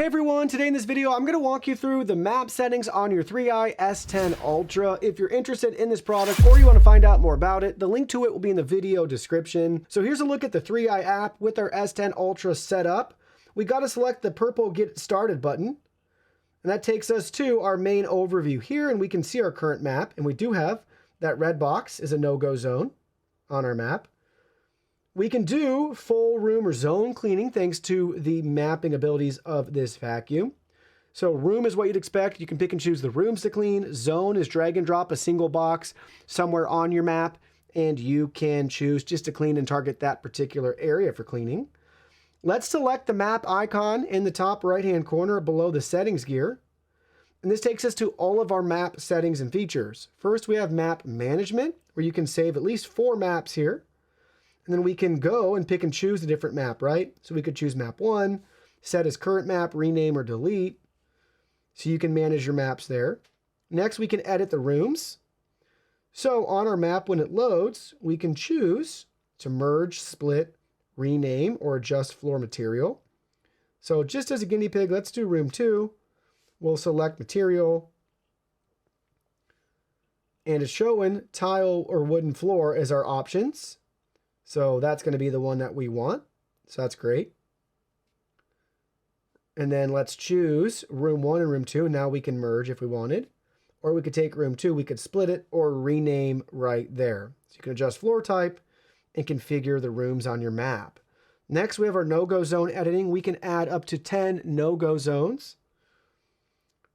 Hey everyone, today in this video I'm going to walk you through the map settings on your 3i S10 Ultra. If you're interested in this product or you want to find out more about it, the link to it will be in the video description. So here's a look at the 3i app with our S10 Ultra set up. We got to select the purple Get Started button, and that takes us to our main overview here, and we can see our current map, and we do have that red box is a no-go zone on our map. We can do full room or zone cleaning thanks to the mapping abilities of this vacuum. So room is what you'd expect. You can pick and choose the rooms to clean. Zone is drag and drop a single box somewhere on your map, and you can choose just to clean and target that particular area for cleaning. Let's select the map icon in the top right-hand corner below the settings gear. And this takes us to all of our map settings and features. First, we have map management, where you can save at least 4 maps here. And then we can go and pick and choose a different map, right? So we could choose map 1, set as current map, rename or delete. So you can manage your maps there. Next, we can edit the rooms. So on our map, when it loads, we can choose to merge, split, rename, or adjust floor material. So just as a guinea pig, let's do room 2. We'll select material. And it's showing tile or wooden floor as our options. So that's going to be the one that we want. So that's great. And then let's choose room 1 and room 2. Now we can merge if we wanted. Or we could take room 2, we could split it or rename right there. So you can adjust floor type and configure the rooms on your map. Next, we have our no-go zone editing. We can add up to 10 no-go zones.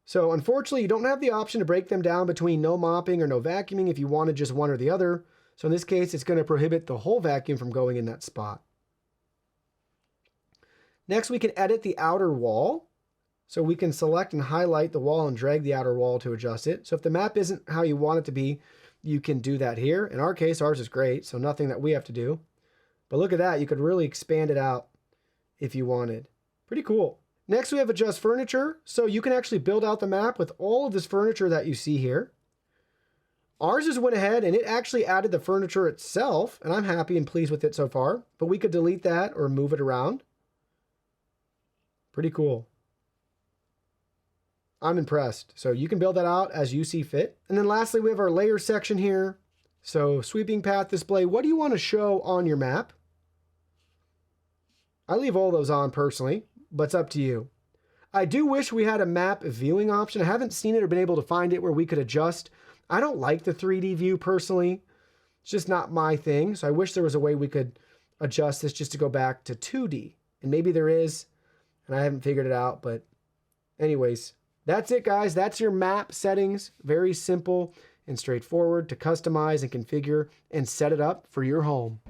So unfortunately, you don't have the option to break them down between no mopping or no vacuuming if you wanted just one or the other. So in this case, it's going to prohibit the whole vacuum from going in that spot. Next, we can edit the outer wall. So we can select and highlight the wall and drag the outer wall to adjust it. So if the map isn't how you want it to be, you can do that here. In our case, ours is great, so nothing that we have to do. But look at that, you could really expand it out if you wanted. Pretty cool. Next, we have adjust furniture. So you can actually build out the map with all of this furniture that you see here. Ours just went ahead and it actually added the furniture itself, and I'm happy and pleased with it so far, but we could delete that or move it around. Pretty cool. I'm impressed. So you can build that out as you see fit. And then lastly, we have our layer section here. So sweeping path display, what do you want to show on your map? I leave all those on personally, but it's up to you. I do wish we had a map viewing option. I haven't seen it or been able to find it where we could adjust. I don't like the 3D view personally. It's just not my thing. So I wish there was a way we could adjust this just to go back to 2D. And maybe there is, and I haven't figured it out. But anyways, that's it, guys. That's your map settings. Very simple and straightforward to customize and configure and set it up for your home.